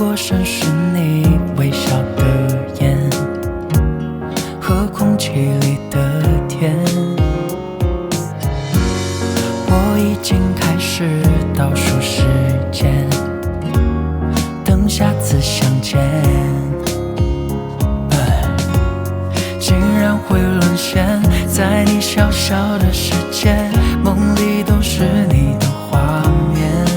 多深是你微笑的眼和空气里的甜。我已经开始倒数时间，等下次相见。竟然会沦陷在你小小的世界，梦里都是你的画面。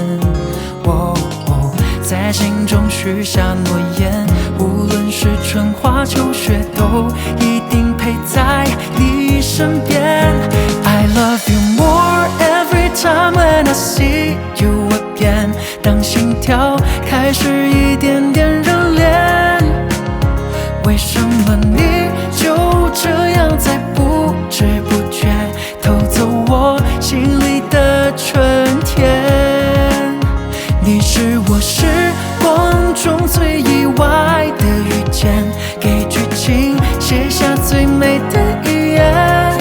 在心中许下诺言，无论是春花秋雪，都一定陪在你身边。I love you more every time when I see you again。当心跳开始一点点热恋，为什么你就这样在不知不觉偷走我心里的春天？你是我时光中最意外的遇见，给剧情写下最美的语言。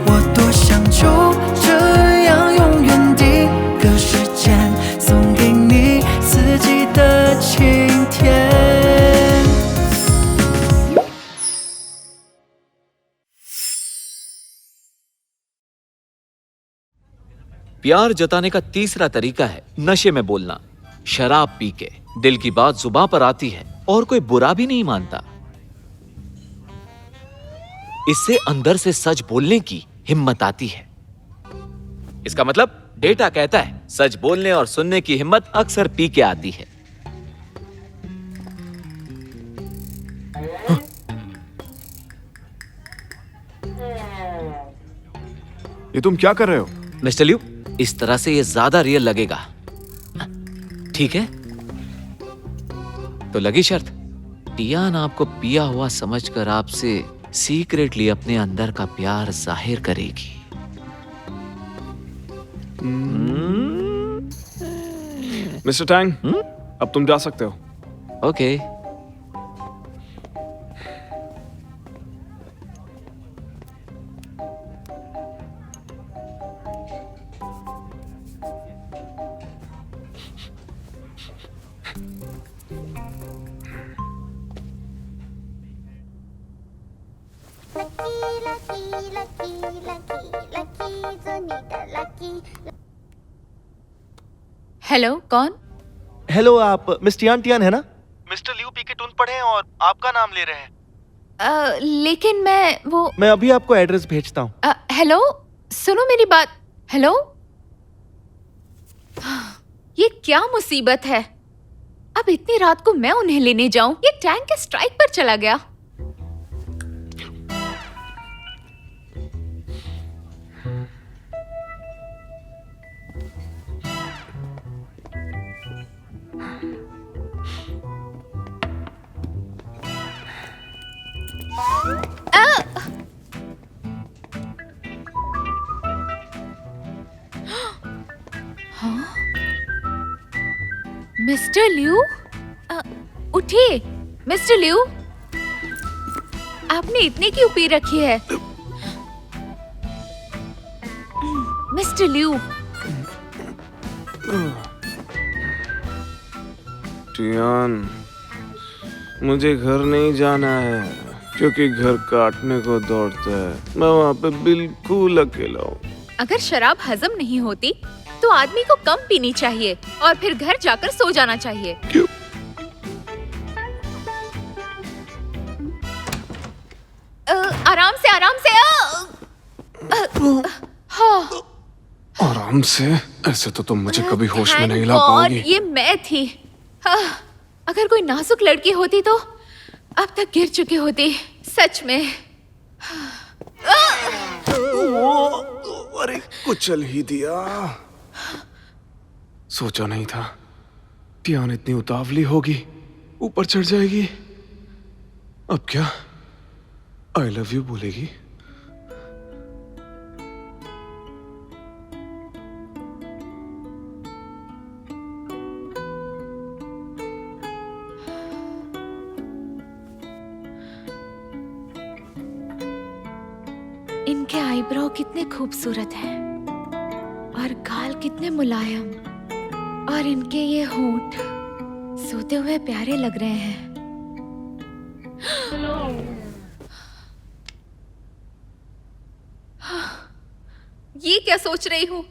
我多想就这样永远定格时间，送给你四季的晴天。प्यार जताने का तीसरा तरीका है नशे में बोलना। शराब पी के दिल की बात जुबान पर आती है और कोई बुरा भी नहीं मानता। इससे अंदर से सच बोलने की हिम्मत आती है। इसका मतलब डेटा कहता है सच बोलने और सुनने की हिम्मत अक्सर पी के आती है। ये तुम क्या कर रहे हो? मिस्टर लियू, इस तरह से ये ज्यादा रियल लगेगा, ठीक है? तो लगी शर्त, टियान आपको पिया हुआ समझकर आपसे सीक्रेटली अपने अंदर का प्यार जाहिर करेगी। मिस्टर टैंग, अब तुम जा सकते हो। ओके। हेलो, कौन? हेलो, आप मिस टियान है ना? मिस्टर लियू पी के टून पड़े हैं और आपका नाम ले रहे हैं। लेकिन मैं अभी आपको एड्रेस भेजता हूँ। हेलो, सुनो मेरी बात। हेलो, ये क्या मुसीबत है? अब इतनी रात को मैं उन्हें लेने जाऊं? ये टैंक के स्ट्राइक पर चला गया। मिस्टर लियू, उठिए। मिस्टर लियू, आपने इतनी क्यों पी रखी है? Mister Liu. टियान, मुझे घर नहीं जाना है क्योंकि घर काटने को दौड़ता है। मैं वहाँ पे बिल्कुल अकेला हूँ। अगर शराब हजम नहीं होती तो आदमी को कम पीनी चाहिए और फिर घर जाकर सो जाना चाहिए। क्यों? आराम से, आराम से। आराम से? ऐसे तो तुम मुझे कभी होश में नहीं ला पाओगी। ये मैं थी। अगर कोई नाजुक लड़की होती तो अब तक गिर चुकी होती, सच में। अरे कुचल ही दिया। सोचा नहीं था टियान इतनी उतावली होगी, ऊपर चढ़ जाएगी। अब क्या आई लव यू बोलेगी? इनके आईब्रो कितने खूबसूरत हैं और गाल कितने मुलायम, और इनके ये होंठ सोते हुए प्यारे लग रहे हैं। ये क्या सोच रही हूँ?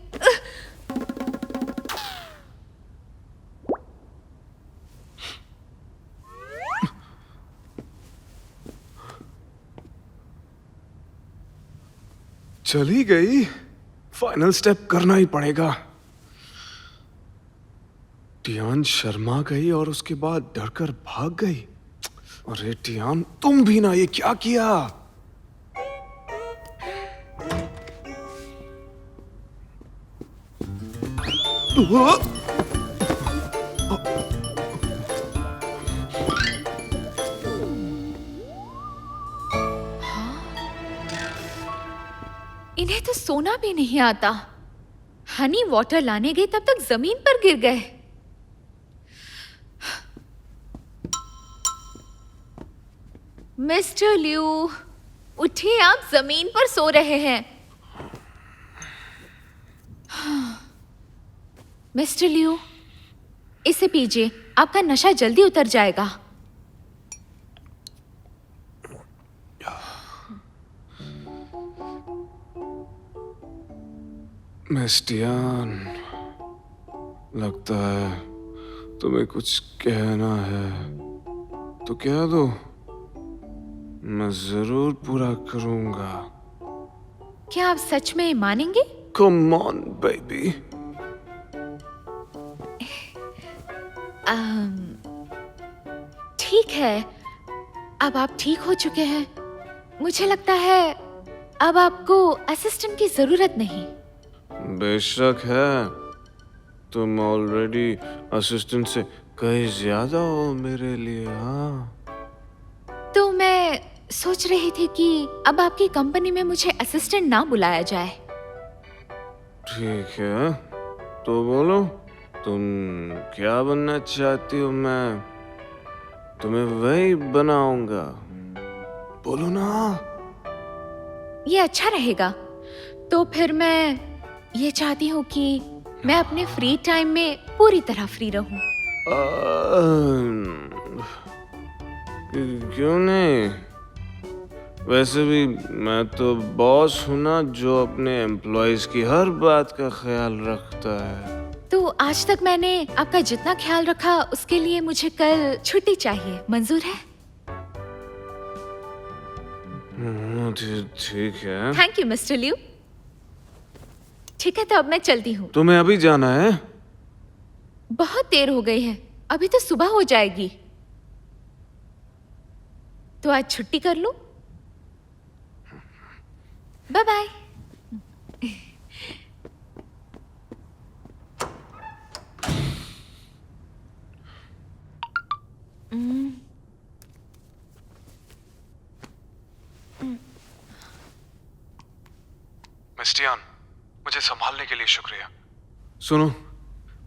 चली गई, फाइनल स्टेप करना ही पड़ेगा। टियान शर्मा गई और उसके बाद डरकर भाग गई। अरे टियान, तुम भी ना, ये क्या किया? इन्हें तो सोना भी नहीं आता। हनी वाटर लाने गई तब तक जमीन पर गिर गए। मिस्टर लियू, उठिए, आप जमीन पर सो रहे हैं। मिस्टर लियू, इसे पीजिए, आपका नशा जल्दी उतर जाएगा। मिस टियान, लगता है तुम्हें कुछ कहना है तो कह दो, मैं जरूर पूरा करूंगा। क्या आप सच में मानेंगे? Come on baby. ठीक है, अब आप ठीक हो चुके हैं। मुझे लगता है अब आपको असिस्टेंट की जरूरत नहीं। बेशक है, तुम ऑलरेडी असिस्टेंट से कहीं ज्यादा हो मेरे लिए। हाँ, तो मैं सोच रही थी कि अब आपकी कंपनी में मुझे असिस्टेंट ना बुलाया जाए। ठीक है, तो बोलो तुम क्या बनना चाहती हो, मैं तुम्हें वही बनाऊंगा। बोलो ना। ये अच्छा रहेगा। तो फिर मैं ये चाहती हूँ कि मैं अपने फ्री टाइम में पूरी तरह फ्री रहूं। क्यों नहीं? वैसे भी मैं तो बॉस हूं ना, जो अपने एम्प्लॉयज की हर बात का ख्याल रखता है। तो आज तक मैंने आपका जितना ख्याल रखा उसके लिए मुझे कल छुट्टी चाहिए। मंजूर है? ठीक है। Thank you mister Liu. ठीक है, तो अब मैं चलती हूँ। तुम्हें अभी जाना है? बहुत देर हो गई है, अभी तो सुबह हो जाएगी। तो आज छुट्टी कर लूं? Bye bye. मिस टियान, मुझे संभालने के लिए शुक्रिया। सुनो,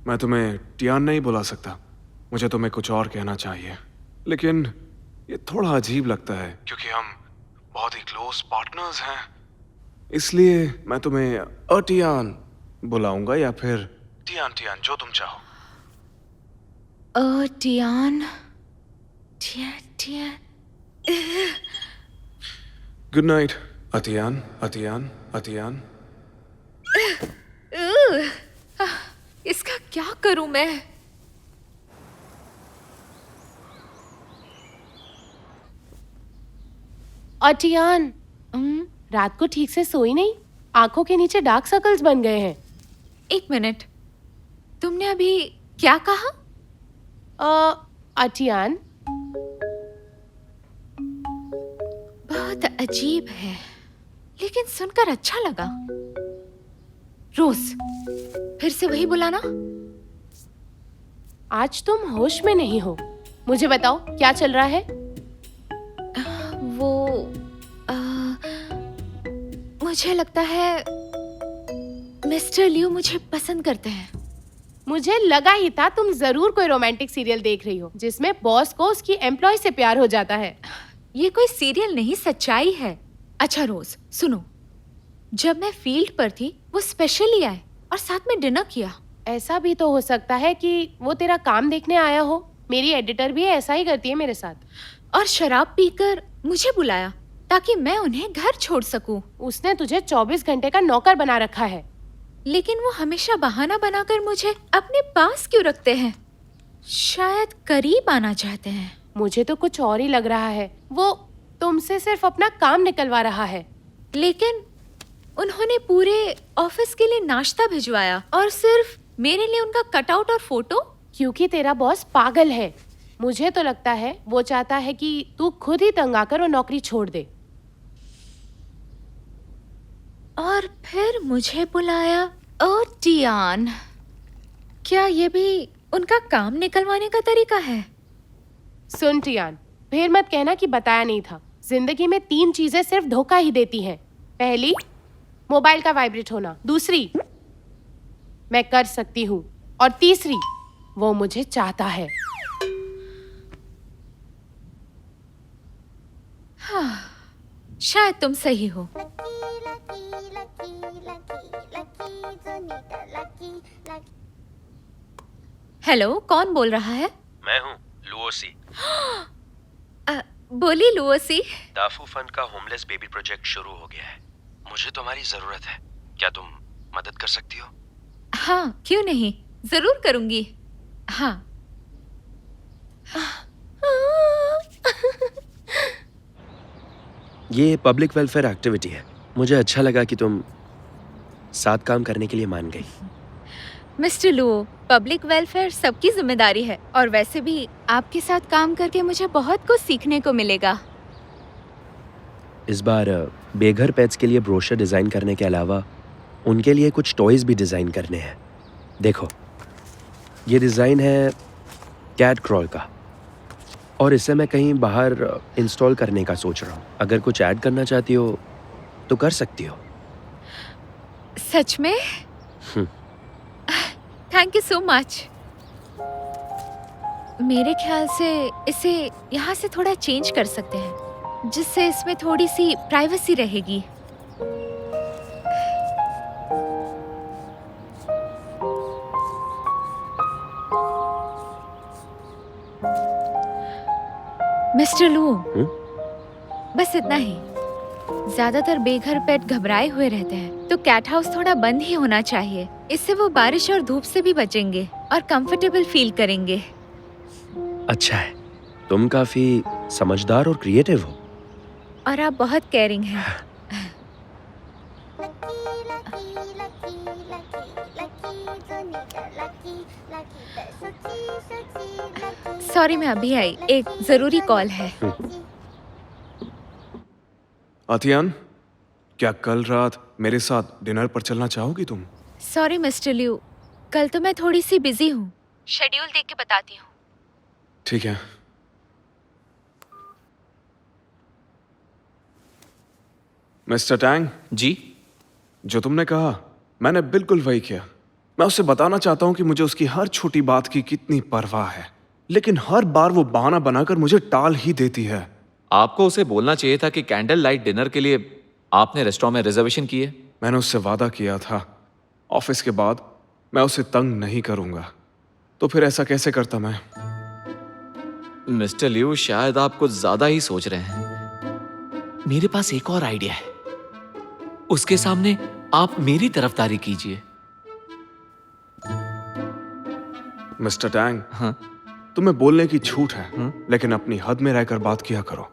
मैं तुम्हें टियान नहीं बुला सकता, मुझे तुम्हें कुछ और कहना चाहिए। लेकिन ये थोड़ा अजीब लगता है क्योंकि हम बहुत ही क्लोज पार्टनर्स हैं। इसलिए मैं तुम्हें टियान बुलाऊंगा या फिर टियान टियान, जो तुम चाहो। टियान टियान टियान। गुड नाइट अतियान अतियान अतियान। इसका क्या करूं मैं? और टियान, रात को ठीक से सोई नहीं, आंखों के नीचे डार्क सर्कल्स बन गए हैं। एक मिनट, तुमने अभी क्या कहा? अटियान, बहुत अजीब है, लेकिन सुनकर अच्छा लगा। रोज, फिर से वही बुलाना। आज तुम होश में नहीं हो। मुझे बताओ क्या चल रहा है? वो मुझे लगता है मिस्टर लियू मुझे पसंद करते हैं। मुझे लगा ही था तुम जरूर कोई रोमांटिक सीरियल देख रही हो जिसमें बॉस को उसकी एम्प्लॉय से प्यार हो जाता है। ये कोई सीरियल नहीं, सच्चाई है। अच्छा रोज सुनो, जब मैं फील्ड पर थी वो स्पेशली आए और साथ में डिनर किया। ऐसा भी तो हो सकता है कि वो तेरा काम देखने आया हो मेरी एडिटर भी ऐसा ही करती है मेरे साथ। और शराब पीकर मुझे बुलाया ताकि मैं उन्हें घर छोड़ सकूं। उसने तुझे 24 घंटे का नौकर बना रखा है। लेकिन वो हमेशा बहाना बनाकर मुझे अपने पास क्यों रखते हैं? शायद करीब आना चाहते हैं। मुझे तो कुछ और ही लग रहा है। वो तुमसे सिर्फ अपना काम निकलवा रहा है। लेकिन उन्होंने पूरे ऑफिस के लिए नाश्ता भिजवाया और सिर्फ मेरे लिए उनका कटआउट और फोटो। क्योंकि तेरा बॉस पागल है। मुझे तो लगता है वो चाहता है कि तू खुद ही तंग आकर वो नौकरी छोड़ दे। और फिर मुझे बुलाया। ओ टियान, क्या ये भी उनका काम निकलवाने का तरीका है? सुन टियान, फिर मत कहना कि बताया नहीं था। जिंदगी में 3 चीजें सिर्फ धोखा ही देती हैं। पहली, मोबाइल का वाइब्रेट होना। दूसरी, मैं कर सकती हूँ। और तीसरी, वो मुझे चाहता है। हाँ, शायद तुम सही हो। हेलो, कौन बोल रहा है? मैं हूँ लुओसी। बोली लुओसी। दाफू फंड का होमलेस बेबी प्रोजेक्ट शुरू हो गया है। मुझे तुम्हारी जरूरत है। क्या तुम मदद कर सकती हो? हाँ, क्यों नहीं, जरूर करूंगी। हाँ। ये पब्लिक वेलफेयर एक्टिविटी है। मुझे अच्छा लगा कि तुम साथ काम करने के लिए मान गई। मिस्टर लुओ, पब्लिक वेलफेयर सबकी जिम्मेदारी है और वैसे भी आपके साथ काम करके मुझे बहुत कुछ सीखने को मिलेगा। इस बार बेघर पेट्स के लिए ब्रोशर डिज़ाइन करने के अलावा उनके लिए कुछ टॉयज भी डिज़ाइन करने हैं। देखो, ये डिज़ाइन है कैट क्रॉल का और इसे मैं कहीं बाहर इंस्टॉल करने का सोच रहा हूँ। अगर कुछ ऐड करना चाहती हो तो कर सकती हो। सच में? Thank you so much. मेरे ख्याल से इसे यहाँ से थोड़ा चेंज कर सकते हैं, जिससे इसमें थोड़ी सी प्राइवेसी रहेगी। मिस्टर लू, बस इतना ही। ज्यादातर बेघर पेट घबराए हुए रहते हैं, तो कैट हाउस थोड़ा बंद ही होना चाहिए। इससे वो बारिश और धूप से भी बचेंगे और कंफर्टेबल फील करेंगे। अच्छा है, तुम काफी समझदार और क्रिएटिव हो। और आप बहुत केयरिंग हैं। सॉरी, मैं अभी आई, एक जरूरी कॉल है। अतियान, क्या कल रात मेरे साथ डिनर पर चलना चाहोगी तुम? सॉरी मिस्टर लिू, कल तो मैं थोड़ी सी बिजी हूँ। शेड्यूल देख के बताती हूँ। ठीक है। मिस्टर टैंग जी। जो तुमने कहा मैंने बिल्कुल वही किया। मैं उससे बताना चाहता हूँ कि मुझे उसकी हर छोटी बात की कितनी परवाह है, लेकिन हर बार वो बहाना बनाकर मुझे टाल ही देती है। आपको उसे बोलना चाहिए था कि कैंडल लाइट डिनर के लिए आपने रेस्टोरेंट में रिजर्वेशन की है। मैंने उससे वादा किया था ऑफिस के बाद मैं उसे तंग नहीं करूंगा, तो फिर ऐसा कैसे करता मैं? मिस्टर लिू, शायद आप कुछ ज्यादा ही सोच रहे हैं। मेरे पास एक और आइडिया है, उसके सामने आप मेरी तरफदारी कीजिए। मिस्टर टैंग, हाँ? तुम्हें बोलने की छूट है, लेकिन अपनी हद में रहकर बात किया करो।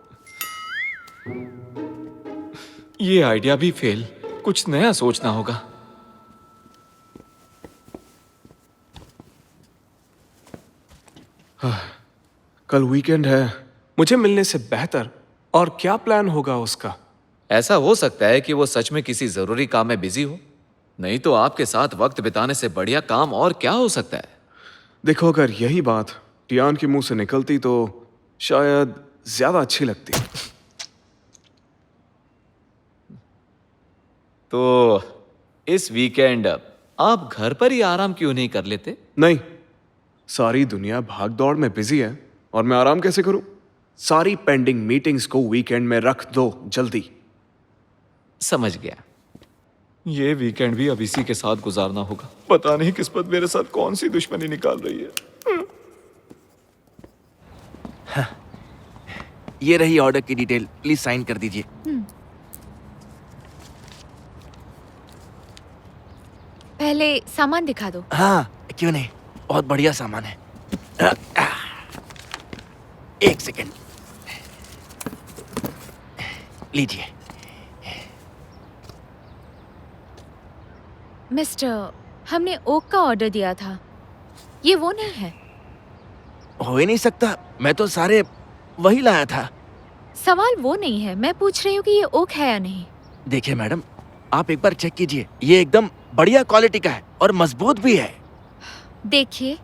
ये आइडिया भी फेल, कुछ नया सोचना होगा। कल वीकेंड है, मुझे मिलने से बेहतर और क्या प्लान होगा उसका? ऐसा हो सकता है कि वो सच में किसी जरूरी काम में बिजी हो, नहीं तो आपके साथ वक्त बिताने से बढ़िया काम और क्या हो सकता है। देखो, अगर यही बात टियान के मुंह से निकलती तो शायद ज्यादा अच्छी लगती। तो इस वीकेंड आप घर पर ही आराम क्यों नहीं कर लेते? नहीं, सारी दुनिया भाग दौड़ में बिजी है और मैं आराम कैसे करूं? सारी पेंडिंग मीटिंग्स को वीकेंड में रख दो जल्दी। समझ गया। ये वीकेंड भी अब इसी के साथ गुजारना होगा। पता नहीं किस्मत मेरे साथ कौन सी दुश्मनी निकाल रही है। ये रही ऑर्डर की डिटेल, प्लीज साइन कर दीजिए। पहले सामान दिखा दो। हाँ क्यों नहीं, बहुत बढ़िया सामान है। एक सेकेंड, लीजिए। मिस्टर, हमने ओक का ऑर्डर दिया था, ये वो नहीं है। हो ही नहीं सकता, मैं तो सारे वही लाया था। सवाल वो नहीं है, मैं पूछ रही हूँ कि ये ओक है या नहीं। देखिए मैडम, आप एक बार चेक कीजिए, ये एकदम बढ़िया क्वालिटी का है और मजबूत भी है। देखिए,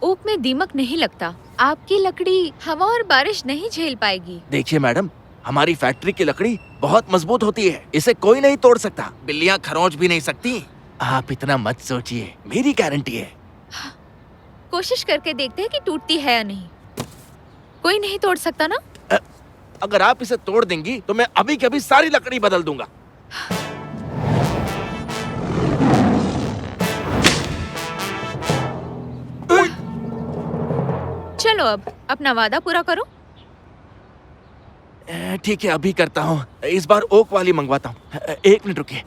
ओक में दीमक नहीं लगता, आपकी लकड़ी हवा और बारिश नहीं झेल पाएगी। देखिए मैडम, हमारी फैक्ट्री की लकड़ी बहुत मजबूत होती है, इसे कोई नहीं तोड़ सकता, बिल्लियाँ खरोंच भी नहीं सकती। आप इतना मत सोचिए, मेरी गारंटी है। कोशिश करके देखते हैं कि टूटती है या नहीं। कोई नहीं तोड़ सकता ना? अगर आप इसे तोड़ देंगी तो मैं अभी के अभी सारी लकड़ी बदल दूंगा। चलो अब अपना वादा पूरा करो। ठीक है, अभी करता हूँ। इस बार ओक वाली मंगवाता हूँ। एक मिनट रुकिए।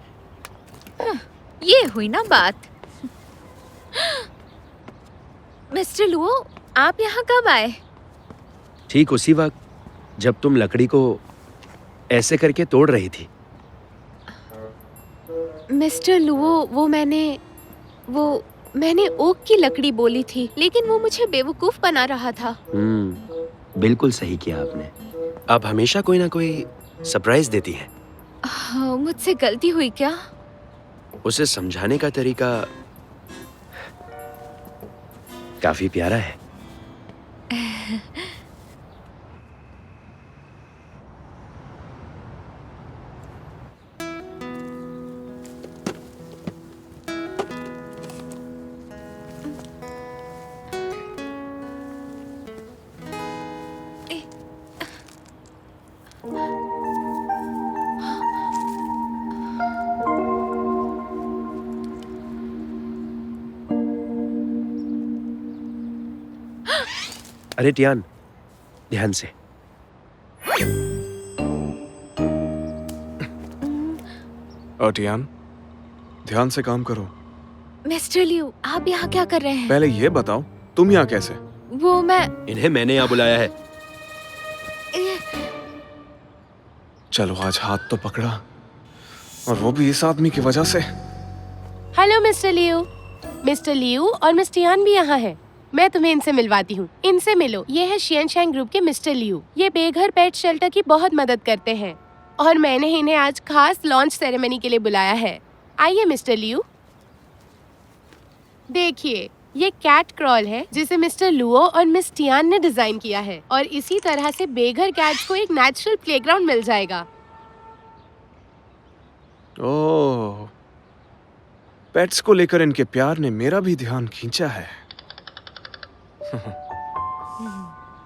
ये हुई ना बात। मिस्टर लुओ, आप यहाँ कब आए? ठीक उसी वक्त जब तुम लकड़ी को ऐसे करके तोड़ रही थी। मिस्टर लुओ, वो मैंने ओक की लकड़ी बोली थी, लेकिन वो मुझे बेवकूफ बना रहा था। बिल्कुल सही किया आपने। आप हमेशा कोई ना कोई सरप्राइज देती हैं। हाँ, मुझसे गलती हुई क्या? उसे समझाने का तरीका काफी प्यारा है। अरे टियान, ध्यान से। टियान, ध्यान से काम करो। मिस्टर लियू, आप यहाँ क्या कर रहे हैं? पहले ये बताओ, तुम यहाँ कैसे? वो मैं इन्हें मैंने यहाँ बुलाया है। चलो, आज हाथ तो पकड़ा, और वो भी इस आदमी की वजह से। Hello mister Liu. Mister Liu और मिस टियान भी यहाँ है। मैं तुम्हें इनसे मिलवाती हूँ। इनसे मिलो। ये है शियनशैंग ग्रुप के मिस्टर लियू। ये बेघर पेट शेल्टर की बहुत मदद करते हैं और मैंने इन्हें आज खास लॉन्च सेरेमनी के लिए बुलाया है। आइए मिस्टर लियू। देखिए, ये कैट क्रॉल है जिसे मिस्टर लुओ और मिस टियान ने डिजाइन किया है और इसी तरह से बेघर कैट्स को एक नेचुरल प्लेग्राउंड मिल जाएगा। ओह, पेट्स को लेकर इनके प्यार ने मेरा भी ध्यान खींचा है।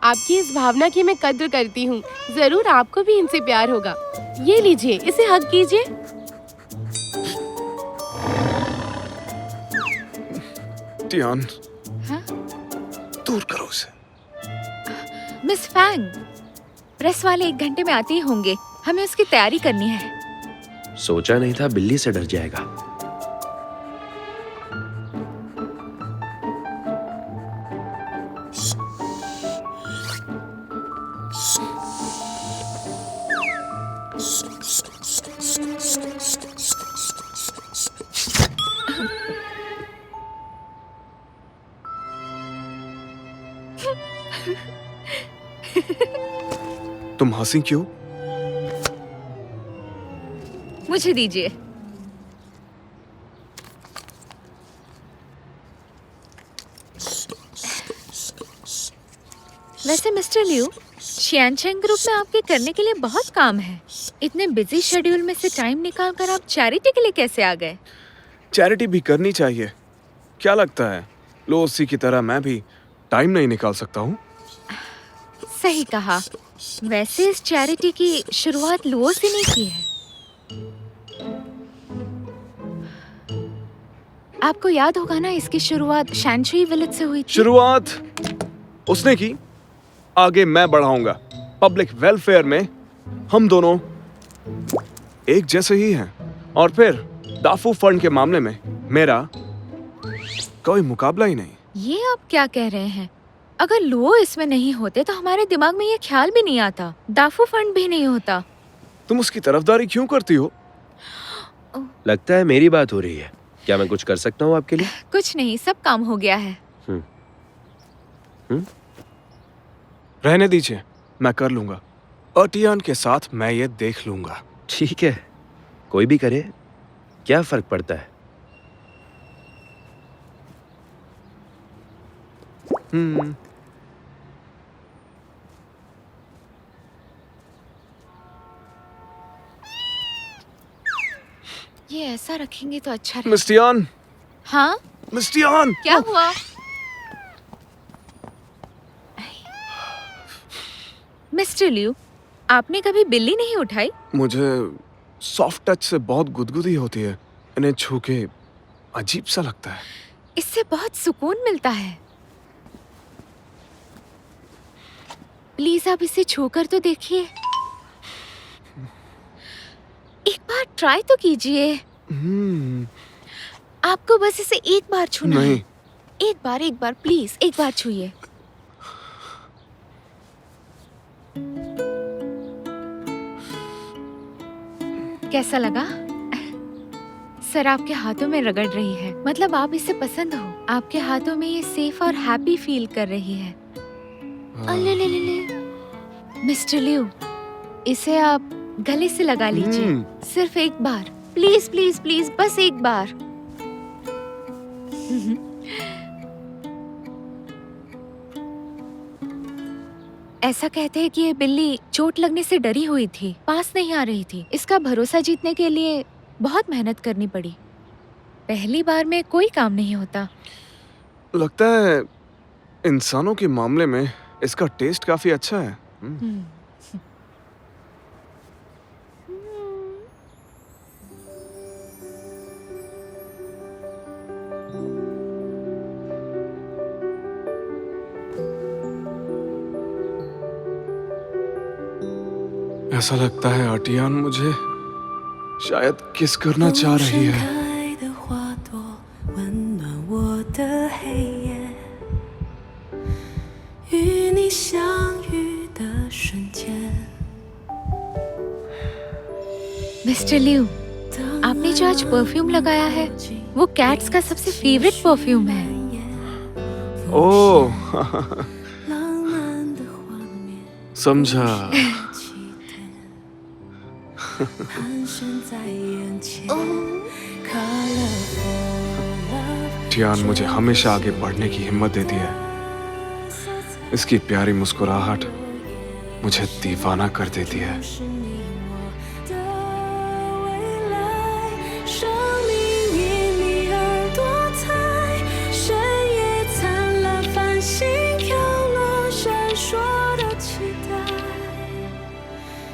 आपकी इस भावना की मैं कद्र करती हूँ। जरूर आपको भी इनसे प्यार होगा। ये लीजिए, इसे हग कीजिए। टियान, हाँ? दूर करो उसे। मिस फैंग, प्रेस वाले 1 घंटे में आते ही होंगे। हमें उसकी तैयारी करनी है। सोचा नहीं था बिल्ली से डर जाएगा। तुम हंसी क्यों? मुझे दीजिए। वैसे मिस्टर लियू, शियनशैंग ग्रुप में आपके करने के लिए बहुत काम है। इतने बिजी शेड्यूल में से टाइम निकाल कर आप चैरिटी के लिए कैसे आ गए? चैरिटी भी करनी चाहिए। क्या लगता है लोसी की तरह मैं भी टाइम नहीं निकाल सकता हूँ? सही कहा। वैसे इस चैरिटी की शुरुआत लुओ से नहीं की है। आपको याद होगा ना, इसकी शुरुआत शैनशुई विलेज से हुई थी। शुरुआत उसने की, आगे मैं बढ़ाऊंगा। पब्लिक वेलफेयर में हम दोनों एक जैसे ही हैं। और फिर दाफू फंड के मामले में मेरा कोई मुकाबला ही नहीं। ये आप क्या कह रहे हैं? अगर लुओ इसमें नहीं होते तो हमारे दिमाग में ये ख्याल भी नहीं आता, दाफू फंड भी नहीं होता। तुम उसकी तरफदारी क्यों करती हो? लगता है मेरी बात हो रही है। क्या मैं कुछ कर सकता हूँ आपके लिए? कुछ नहीं, सब काम हो गया है। रहने दीजिए, मैं कर लूंगा। और टियान के साथ मैं ये देख लूंगा। ठीक है, कोई भी करे, क्या फर्क पड़ता है? ये ऐसा रखेंगे तो अच्छा रहेगा। मिस टियान, हाँ, मिस टियान। क्या हुआ? मिस्टर लिू, आपने कभी बिल्ली नहीं उठाई? मुझे सॉफ्ट टच से बहुत गुदगुदी होती है। इन्हें छू के अजीब सा लगता है। इससे बहुत सुकून मिलता है। प्लीज आप इसे छूकर तो देखिए। एक बार ट्राई तो कीजिए। आपको बस इसे एक बार छूना है। एक बार प्लीज, एक बार छूइए। कैसा लगा? सर आपके हाथों में रगड़ रही है, मतलब आप इसे पसंद हो। आपके हाथों में ये सेफ और हैप्पी फील कर रही है। ले ले ले ले। मिस्टर लिू, इसे आप गले से लगा लीजिए। सिर्फ एक बार, प्लीज प्लीज प्लीज, बस एक बार। ऐसा कहते हैं कि ये बिल्ली चोट लगने से डरी हुई थी, पास नहीं आ रही थी। इसका भरोसा जीतने के लिए बहुत मेहनत करनी पड़ी। पहली बार में कोई काम नहीं होता। लगता है इंसानों के मामले में इसका टेस्ट काफी अच्छा है। ऐसा लगता है आटियान मुझे शायद किस करना चाह रही है। मिस्टर लिू, आपने जो आज परफ्यूम लगाया है वो कैट्स का सबसे फेवरेट परफ्यूम है। ओह समझा। टियान मुझे हमेशा आगे बढ़ने की हिम्मत देती है। इसकी प्यारी मुस्कुराहट मुझे दीवाना कर देती है।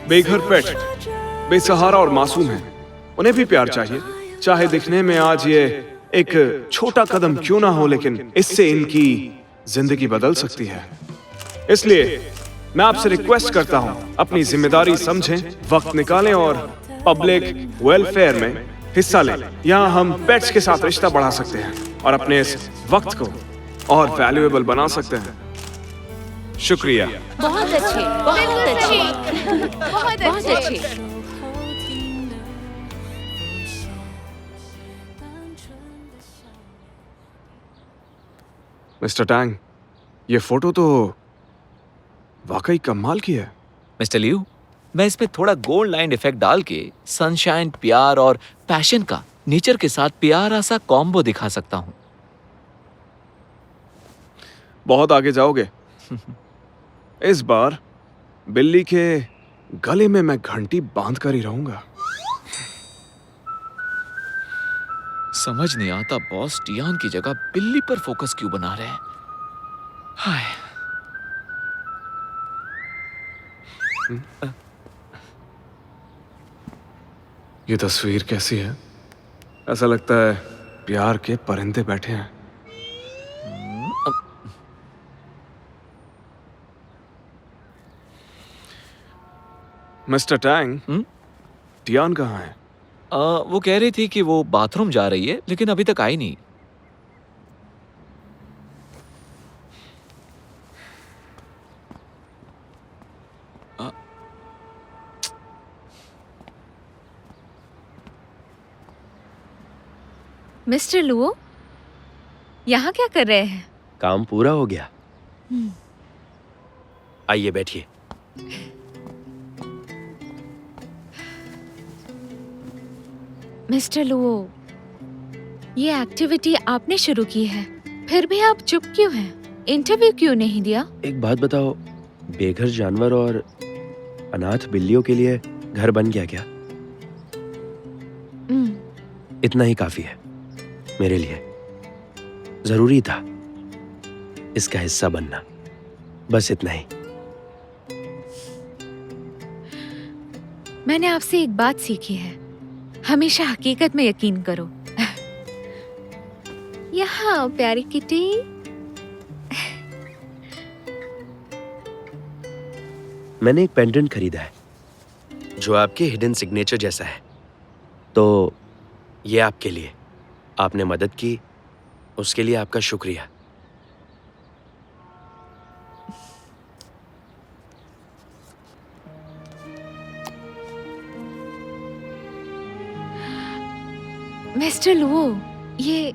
बेघर पेट बेसहारा और मासूम है, उन्हें भी प्यार चाहिए। चाहे दिखने में आज ये एक छोटा कदम क्यों ना हो, लेकिन इससे इनकी जिंदगी बदल सकती है। इसलिए मैं आपसे रिक्वेस्ट करता हूं, अपनी जिम्मेदारी समझें, वक्त निकालें और पब्लिक वेलफेयर में हिस्सा लें। यहाँ हम पेट्स के साथ रिश्ता बढ़ा सकते हैं और अपने इस वक्त को और वैल्यूएबल बना सकते हैं। शुक्रिया। बहुत अच्छे, बहुत अच्छे, बहुत अच्छे। मिस्टर टैंग, ये फोटो तो वाकई कमाल की है। मिस्टर लिू, मैं इस पे थोड़ा गोल्ड लाइन इफेक्ट डाल के सनशाइन, प्यार और पैशन का नेचर के साथ प्यारा सा कॉम्बो दिखा सकता हूँ। बहुत आगे जाओगे। इस बार बिल्ली के गले में मैं घंटी बांध कर ही रहूंगा। समझ नहीं आता बॉस टियान की जगह बिल्ली पर फोकस क्यों बना रहे हैं। हाय। ये तस्वीर कैसी है? ऐसा लगता है प्यार के परिंदे बैठे हैं। मिस्टर टैंग, टियान कहाँ है? वो कह रही थी कि वो बाथरूम जा रही है, लेकिन अभी तक आई नहीं। मिस्टर लुओ, यहाँ क्या कर रहे हैं? काम पूरा हो गया। आइए बैठिए। मिस्टर लुओ, ये एक्टिविटी आपने शुरू की है, फिर भी आप चुप क्यों हैं? इंटरव्यू क्यों नहीं दिया? एक बात बताओ, बेघर जानवर और अनाथ बिल्लियों के लिए घर बन गया क्या? इतना ही काफी है मेरे लिए। जरूरी था इसका हिस्सा बनना, बस इतना ही। मैंने आपसे एक बात सीखी है, हमेशा हकीकत में यकीन करो। यहाँ प्यारी किटी। मैंने एक पेंडेंट खरीदा है जो आपके हिडन सिग्नेचर जैसा है, तो ये आपके लिए। आपने मदद की, उसके लिए आपका शुक्रिया। मिस्टर लुओ, ये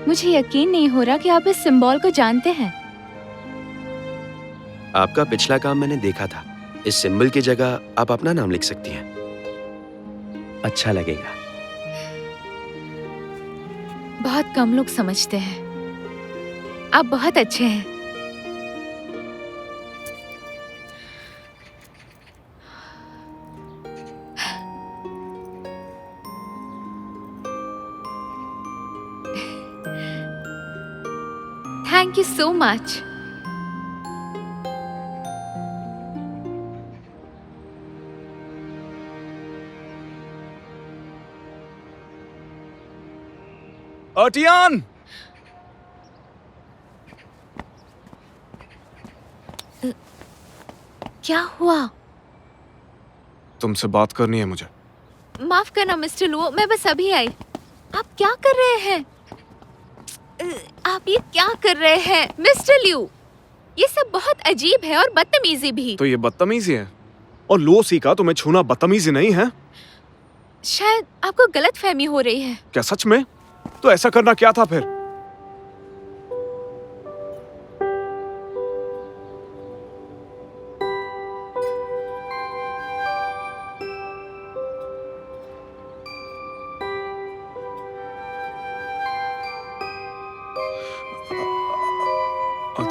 मुझे यकीन नहीं हो रहा कि आप इस सिंबल को जानते हैं। आपका पिछला काम मैंने देखा था। इस सिंबल की जगह आप अपना नाम लिख सकती हैं। अच्छा लगेगा। बहुत कम लोग समझते हैं। आप बहुत अच्छे हैं। Thank you so much. Tian! क्या हुआ? तुमसे बात करनी है मुझे। माफ करना मिस्टर लुओ, मैं बस अभी आई। आप क्या कर रहे हैं? आप ये क्या कर रहे हैं मिस्टर लिऊ? ये सब बहुत अजीब है और बदतमीजी भी। तो ये बदतमीजी है? और लुओसी का तुम्हें छूना बदतमीजी नहीं है? शायद आपको गलतफहमी हो रही है। क्या सच में? तो ऐसा करना क्या था फिर?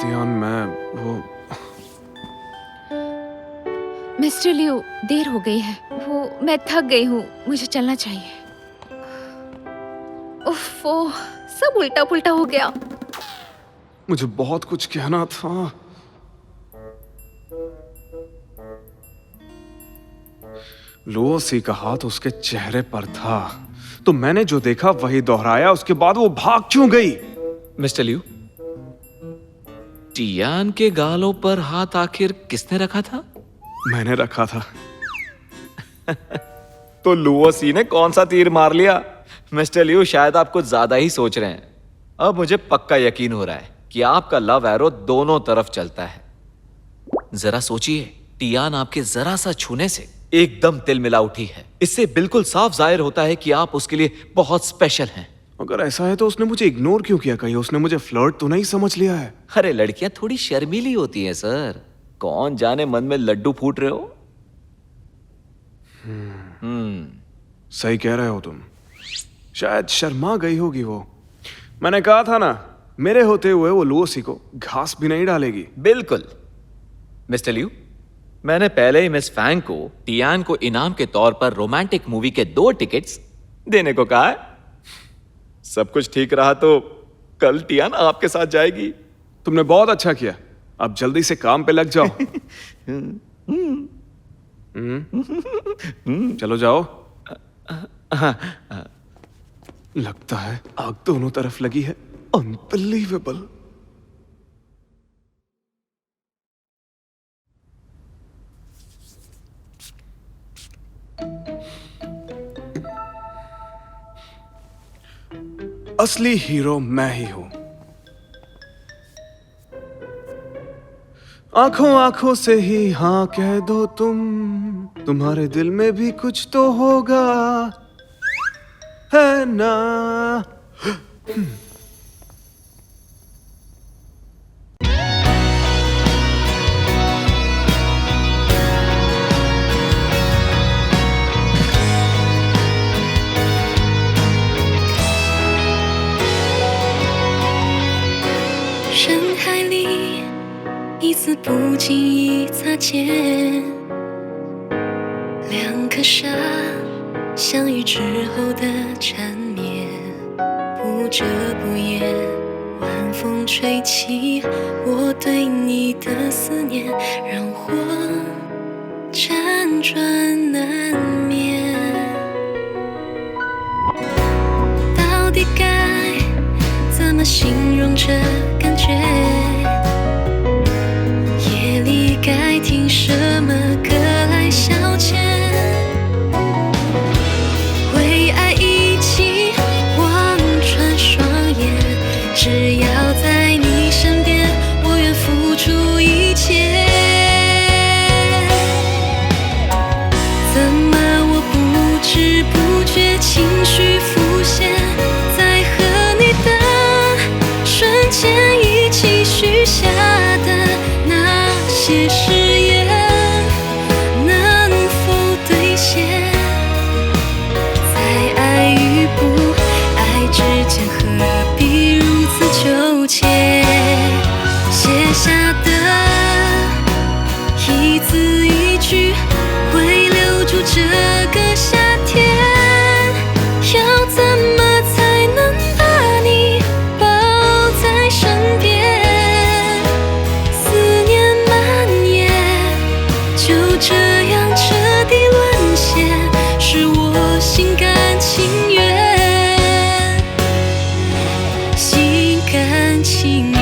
टियान, मैं वो मिस्टर लिऊ, देर हो गई है। मैं थक गई हूँ, मुझे चलना चाहिए। उफ़, सब उल्टा पुल्टा हो गया। मुझे बहुत कुछ कहना था। लुओसी का हाथ उसके चेहरे पर था, तो मैंने जो देखा वही दोहराया। उसके बाद वो भाग क्यों गई? मिस्टर लिऊ, टियान के गालों पर हाथ आखिर किसने रखा था? मैंने रखा था। तो लुओसी ने कौन सा तीर मार लिया? मिस्टर लिऊ, शायद आप कुछ ज्यादा ही सोच रहे हैं। अब मुझे पक्का यकीन हो रहा है कि आपका लव एरो दोनों तरफ चलता है। जरा सोचिए, टियान आपके जरा सा छूने से एकदम तिलमिला उठी है। इससे बिल्कुल साफ जाहिर होता है कि आप उसके लिए बहुत स्पेशल हैं। अगर ऐसा है तो उसने मुझे इग्नोर क्यों किया? कहीं उसने मुझे फ्लर्ट तो नहीं समझ लिया है? अरे लड़कियां थोड़ी शर्मीली होती हैं सर। कौन जाने मन में लड्डू फूट रहे हो। सही कह रहे हो तुम। शायद शर्मा गई होगी वो। मैंने कहा था ना, मेरे होते हुए वो लुओसी को घास भी नहीं डालेगी। बिल्कुल। मिस्टर लिऊ, मैंने पहले ही मिस फैंग को टियान को इनाम के तौर पर रोमांटिक मूवी के 2 टिकट्स देने को कहा है। सब कुछ ठीक रहा तो कल टियान आपके साथ जाएगी। तुमने बहुत अच्छा किया। अब जल्दी से काम पे लग जाओ। चलो जाओ। लगता है आग दोनों तरफ लगी है। अनबिलीवेबल। असली हीरो मैं ही हूं। आंखों आंखों से ही हाँ कह दो तुम, तुम्हारे दिल में भी कुछ तो होगा, है ना?人海里一次不经意擦肩，两颗沙相遇之后的缠绵，不遮不掩，晚风吹起我对你的思念，让我辗转难眠。到底该怎么形容这感觉？夜里该听什么歌来消遣？为爱一起望穿双眼，只要在你身边，我愿付出一切。怎么我不知不觉情绪浮现，在和你的瞬间一起许下的那些誓言，能否兑现？在爱与不爱之间，何必如此纠结？写下的一字一句，会留住这个夏天。要怎么才能把你抱在身边？思念蔓延，就这样彻底沦陷，是我心甘情愿，心甘情愿。